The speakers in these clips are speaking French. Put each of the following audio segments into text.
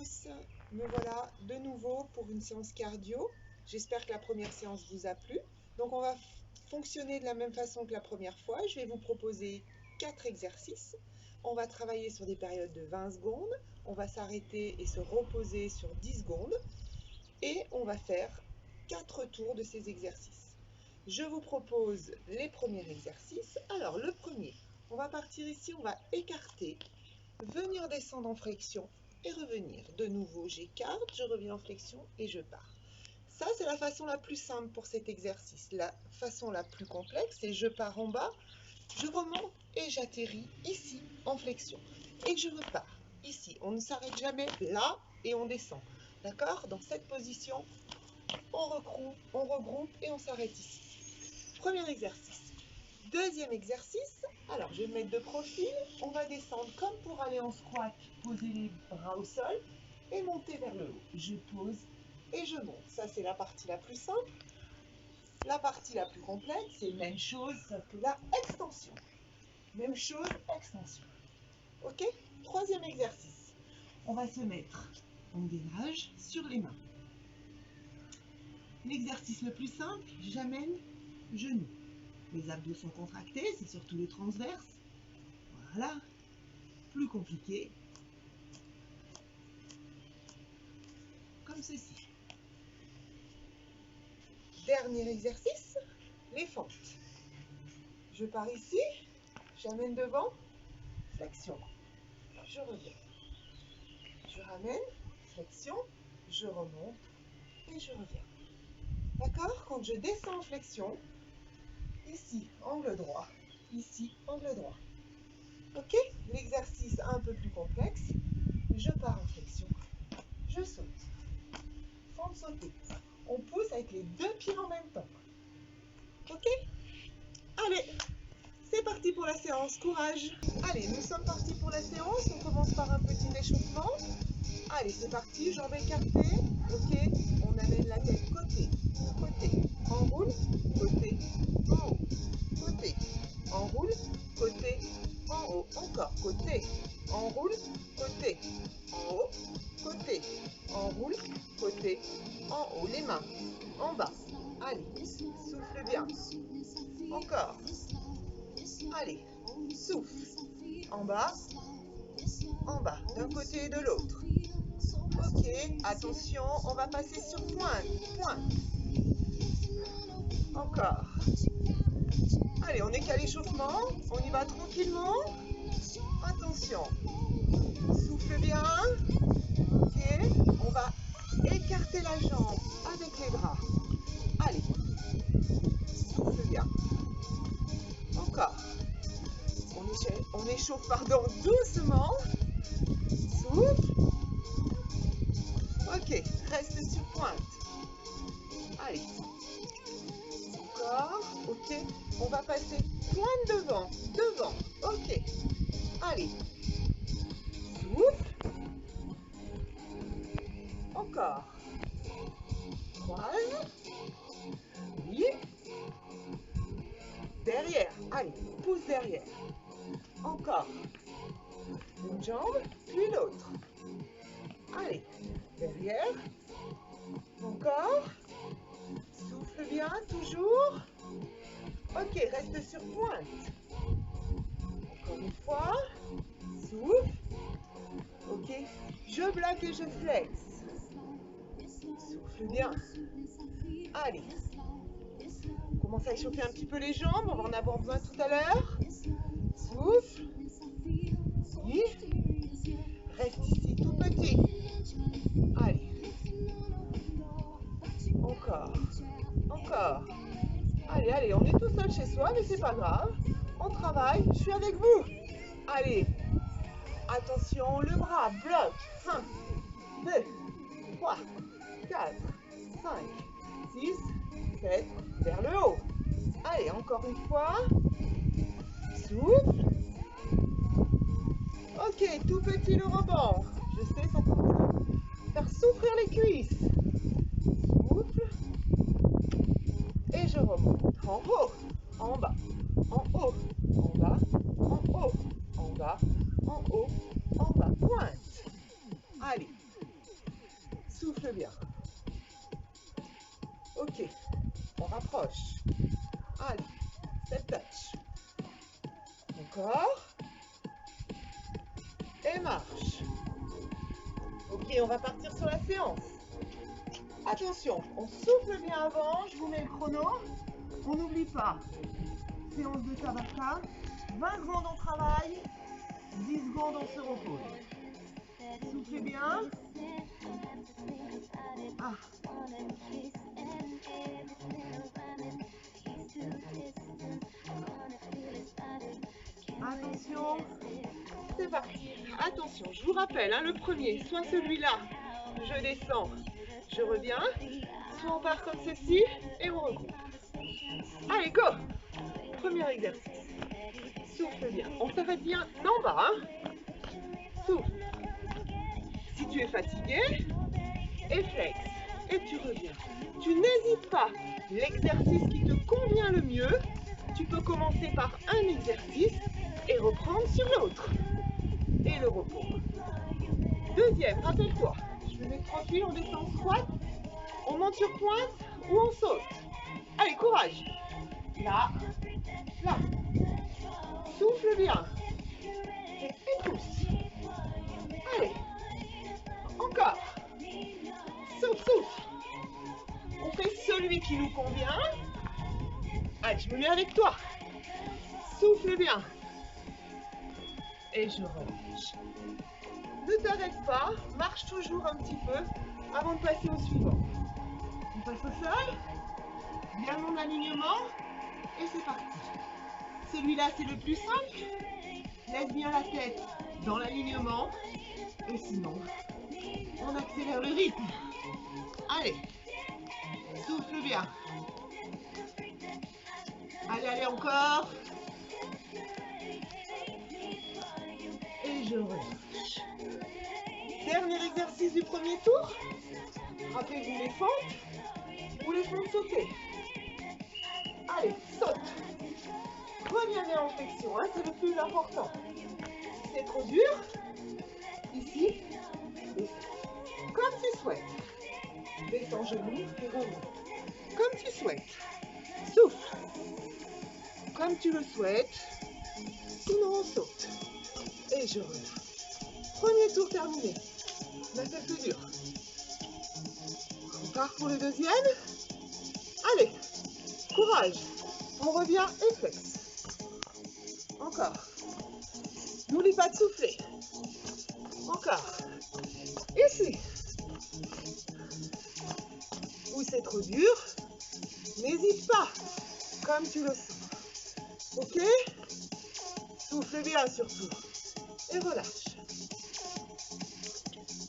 tous, me voilà de nouveau pour une séance cardio. J'espère que la première séance vous a plu. Donc on va fonctionner de la même façon que la première fois. Je vais vous proposer 4 exercices. On va travailler sur des périodes de 20 secondes. On va s'arrêter et se reposer sur 10 secondes. Et on va faire 4 tours de ces exercices. Je vous propose les premiers exercices. Alors le premier, on va partir ici, on va écarter, venir descendre en flexion et revenir. De nouveau, j'écarte, je reviens en flexion et je pars. Ça, c'est la façon la plus simple pour cet exercice. La façon la plus complexe, c'est je pars en bas, je remonte et j'atterris ici en flexion. Et je repars ici. On ne s'arrête jamais là et on descend. D'accord? Dans cette position, on regroupe et on s'arrête ici. Premier exercice. Deuxième exercice, alors je vais me mettre de profil, on va descendre comme pour aller en squat, poser les bras au sol et monter vers le haut. Je pose et je monte. Ça, c'est la partie la plus simple. La partie la plus complexe, c'est même chose, sauf que là, extension. Même chose, extension. Ok? Troisième exercice. On va se mettre en gainage sur les mains. L'exercice le plus simple, j'amène genou. Les abdos sont contractés, c'est surtout le transverse. Voilà. Plus compliqué. Comme ceci. Dernier exercice, les fentes. Je pars ici, j'amène devant, flexion. Je reviens. Je ramène, flexion, je remonte et je reviens. D'accord? Quand je descends en flexion, ici, angle droit, ici, angle droit. Ok? L'exercice un peu plus complexe. Je pars en flexion. Je saute. Fente sautée. On pousse avec les deux pieds en même temps. Ok? Allez, c'est parti pour la séance. Courage! Allez, nous sommes partis pour la séance. On commence par un petit échauffement. Allez, c'est parti. Jambes écartées. Ok? On amène la tête côté, côté. Enroule, côté, en haut. Côté, enroule, côté, en haut. Encore, côté, enroule, côté, en haut, côté, enroule, côté, en haut. Les mains en bas. Allez, souffle bien. Encore. Allez, souffle. En bas, d'un côté et de l'autre. Ok, attention, on va passer sur pointe, pointe. Encore. Allez, on est qu'à l'échauffement, on y va tranquillement. Attention, souffle bien. Ok, on va écarter la jambe avec les bras. Allez, souffle bien. Encore. On échauffe, doucement. Souffle. Ok, reste sur pointe. Allez. Encore. Ok, on va passer pointe devant. Devant. Ok. Allez. Souffle. Encore. Croise. Oui. Derrière. Allez, pousse derrière. Encore. Une jambe, puis l'autre. Allez, derrière. Encore. Souffle bien, toujours. Ok, reste sur pointe. Encore une fois. Souffle. Ok, je bloque et je flexe. Souffle bien. Allez. On commence à échauffer un petit peu les jambes. On va en avoir besoin tout à l'heure. Souffle. Oui. Reste ici tout petit. Allez. Encore. Encore. Allez, allez, on est tout seul chez soi, mais c'est pas grave. On travaille, je suis avec vous. Allez. Attention, le bras bloque. 1, 2, 3, 4, 5, 6, 7, vers le haut. Allez, encore une fois. Souffle. Ok, tout petit le rebond. Je sais, ça commence à faire souffrir les cuisses. Souffle. Et je remonte. En haut, en bas, en haut, en bas, en haut, en bas, en haut, en bas. Pointe. Allez. Souffle bien. Ok, on rapproche. Allez, step touch. Encore. Et marche. Ok, on va partir sur la séance. Attention, on souffle bien avant. Je vous mets le chrono. On n'oublie pas. Séance de Tabata. 20 secondes on travaille. 10 secondes on se repose. Soufflez bien. Ah. Attention. C'est parti. Attention, je vous rappelle, hein, le premier, soit celui-là, je descends, je reviens, soit on part comme ceci et on regroupe. Allez, go. Premier exercice. Souffle bien. On s'arrête bien d'en bas. Hein. Souffle. Si tu es fatigué, et flex. Et tu reviens. Tu n'hésites pas. L'exercice qui te convient le mieux, tu peux commencer par un exercice et reprendre sur l'autre. Et le repos. Deuxième, rappelle-toi. Je vais mettre tranquille, on descend squat. On monte sur pointe ou on saute. Allez, courage. Là. Là. Souffle bien. Et pousse. Allez. Encore. Souffle, souffle. On fait celui qui nous convient. Allez, je me mets avec toi. Souffle bien. Et je relâche. Ne t'arrête pas. Marche toujours un petit peu avant de passer au suivant. On passe au sol. Bien mon alignement. Et c'est parti. Celui-là, c'est le plus simple. Laisse bien la tête dans l'alignement. Et sinon, on accélère le rythme. Allez. Souffle bien. Allez, allez, encore. Et je relâche. Dernier exercice du premier tour. Rappelez-vous les fentes ou les fentes sautées. Allez, saute. Reviens bien en flexion, hein, c'est le plus important. Si c'est trop dur, ici, descends. Comme tu souhaites. Descends genoux et remonte. Comme tu souhaites. Souffle. Comme tu le souhaites. Sinon on saute. Et je relâche. Premier tour terminé. Là c'est plus dur. On part pour le deuxième. Allez. Courage. On revient et flex. Encore. N'oublie pas de souffler. Encore. Ici. Où c'est trop dur, n'hésite pas, comme tu le sens. Ok? Souffle bien surtout. Et relâche.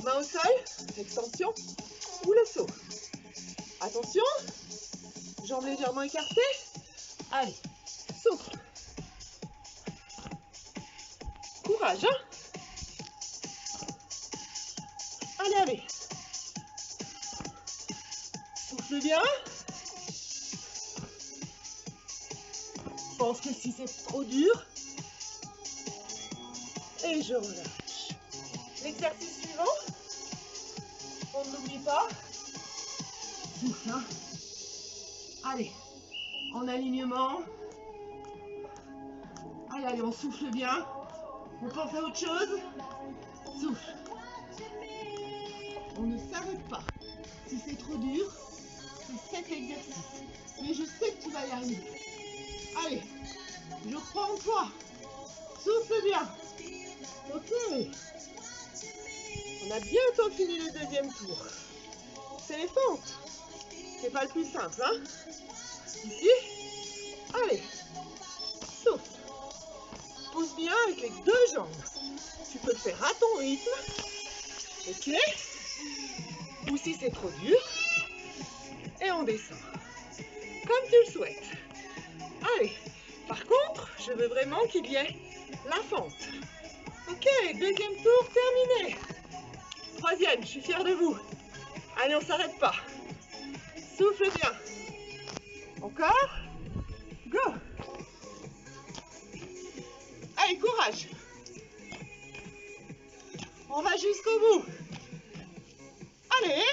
Main au sol, extension ou le saut. Attention, jambes légèrement écartées. Allez, souffle. Courage, hein? Allez, allez. Souffle bien. Je pense que si c'est trop dur. Et je relâche. L'exercice suivant. On n'oublie pas. Souffle, hein? Allez, en alignement. Allez, allez, on souffle bien. On pense à autre chose. Souffle. On ne s'arrête pas. Si c'est trop dur, c'est cet exercice. Mais je sais que tu vas y arriver. Allez, je crois en toi. Souffle bien. Ok. On a bientôt fini le deuxième tour. C'est les fentes. C'est pas le plus simple, hein? Ici. Allez. Souffle. Pousse bien avec les deux jambes. Tu peux le faire à ton rythme. Ok? Ou si c'est trop dur. Et on descend. Comme tu le souhaites. Allez. Par contre, je veux vraiment qu'il y ait la fente. Ok, deuxième tour terminé. Troisième, je suis fière de vous. Allez, on ne s'arrête pas. Souffle bien. Encore. Go. Allez, courage. On va jusqu'au bout. Allez.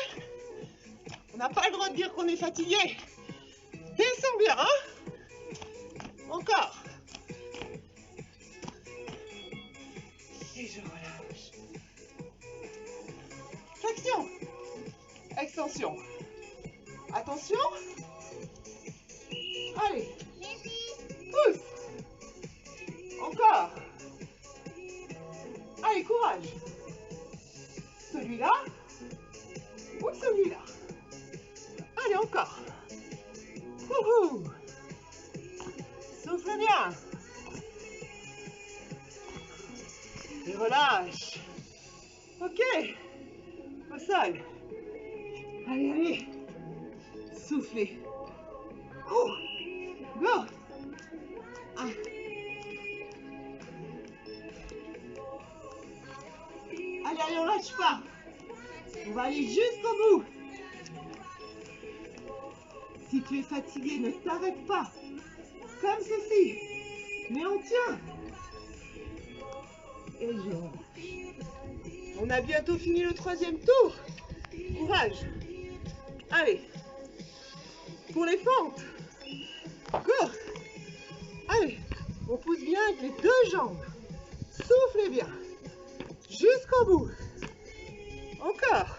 n'a pas le droit de dire qu'on est fatigué. Descends bien, hein? Encore. Et je relâche. Flexion. Extension. Attention. Allez. Pousse. Encore. Allez, courage. Celui-là ou celui-là. Allez, encore. Wouhou. Souffle bien. Et relâche. Ok. Au sol. Allez, allez. Soufflez. Go. Ah. Allez, allez, on lâche pas. On va aller jusqu'au bout. Si tu es fatigué, ne t'arrête pas. Comme ceci. Mais on tient. Et je relâche. On a bientôt fini le 3e tour. Courage. Allez. Pour les fentes. Go. Allez. On pousse bien avec les 2 jambes. Soufflez bien. Jusqu'au bout. Encore.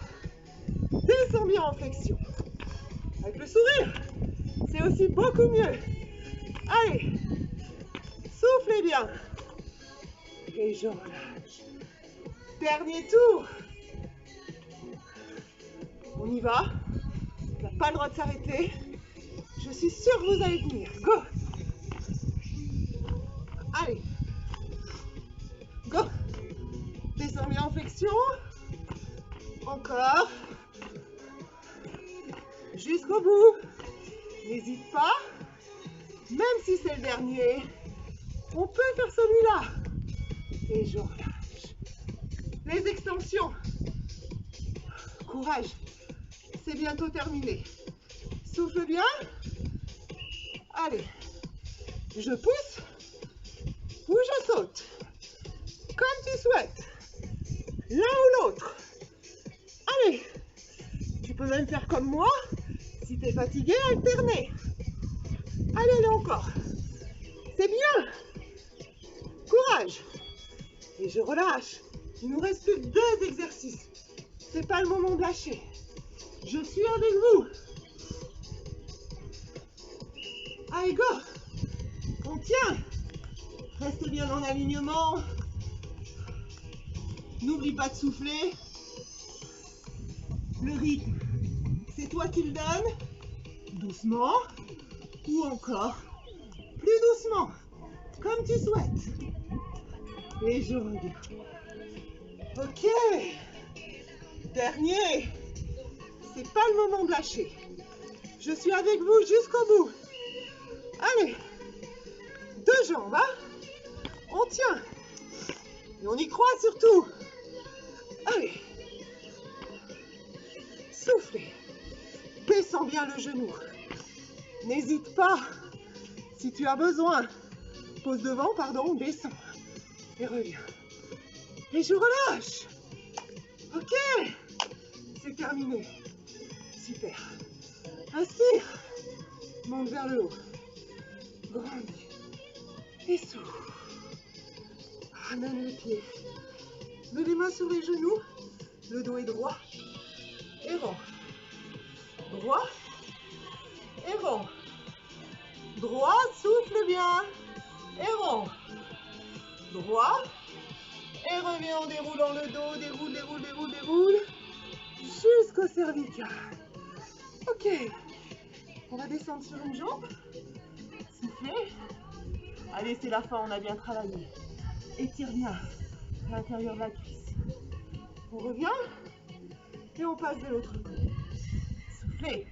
Descends bien en flexion. Avec le sourire, c'est aussi beaucoup mieux. Allez. Soufflez bien. Et je relâche. Dernier tour. On y va. On n'a pas le droit de s'arrêter. Je suis sûre que vous allez venir. Go. Allez. Go. Descends bien en flexion. Encore. Jusqu'au bout. N'hésite pas. Même si c'est le dernier, on peut faire celui-là. Et je relâche. Les extensions. Courage. C'est bientôt terminé. Souffle bien. Allez. Je pousse ou je saute. Comme tu souhaites. L'un ou l'autre. Allez. Tu peux même faire comme moi. Si tu es fatigué, alterner. Allez, allez encore. C'est bien. Courage. Et je relâche. Il nous reste plus que 2 exercices. C'est pas le moment de lâcher. Je suis avec vous. Allez, go. On tient. Reste bien en alignement. N'oublie pas de souffler. Le rythme, c'est toi qui le donnes. Doucement. Ou encore plus doucement. Comme tu souhaites. Et je reviens. Ok. Dernier. C'est pas le moment de lâcher. Je suis avec vous jusqu'au bout. Allez. 2 jambes, hein. On tient. Et on y croit surtout. Allez. Soufflez. Descends bien le genou. N'hésite pas. Si tu as besoin. Pose devant, pardon, descends. Et reviens. Et je relâche. Ok. C'est terminé. Super. Inspire. Monte vers le haut. Grandis. Et souffle. Ramène les pieds. Mets les mains sur les genoux. Le dos est droit. Et rond. Droit. Et rond. Droit, souffle bien. Et rond. Droit. Et reviens en déroulant le dos. Déroule, déroule, déroule, déroule. Jusqu'au cervical. Ok. On va descendre sur une jambe. Soufflez. Allez, c'est la fin, on a bien travaillé. Étire bien l'intérieur de la cuisse. On revient. Et on passe de l'autre côté. Soufflez.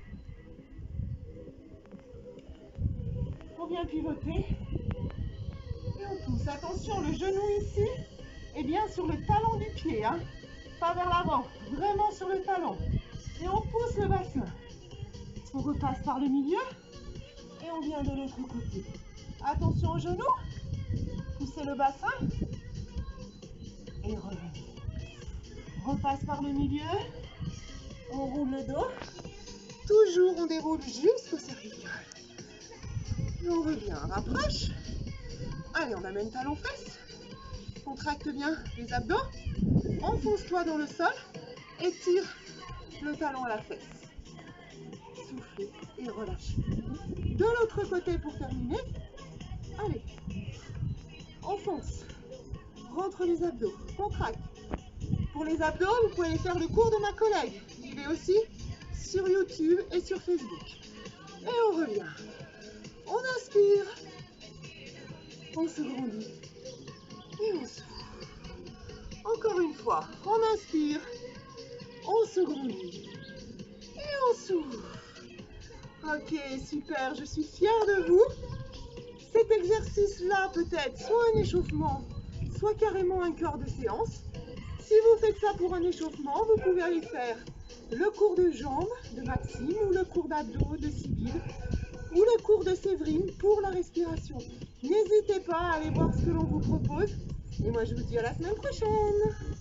On vient pivoter. Et on pousse. Attention, le genou ici est bien sur le talon du pied. Hein. Pas vers l'avant. Vraiment sur le talon. Et on pousse le bassin. On repasse par le milieu. Et on vient de l'autre côté. Attention au genou. Poussez le bassin. Et revenez. Repasse par le milieu. On roule le dos. toujours, on déroule jusqu'au cervical. Et on revient, rapproche. Allez, on amène talon-fesse. Contracte bien les abdos. Enfonce-toi dans le sol et tire le talon à la fesse. Soufflez et relâchez. De l'autre côté pour terminer. Allez, enfonce. Rentre les abdos, contracte. Pour les abdos, vous pouvez aller faire le cours de ma collègue. Il est aussi sur YouTube et sur Facebook. Et on revient. On inspire. On se grandit. Et on souffle. Encore une fois, on inspire. On se grandit. Et on souffle. Ok, super, je suis fière de vous. Cet exercice-là peut être soit un échauffement, soit carrément un corps de séance. Si vous faites ça pour un échauffement, vous pouvez aller faire le cours de jambes de Maxime ou le cours d'abdos de Sybille ou le cours de Séverine pour la respiration. N'hésitez pas à aller voir ce que l'on vous propose. Et moi, je vous dis à la semaine prochaine.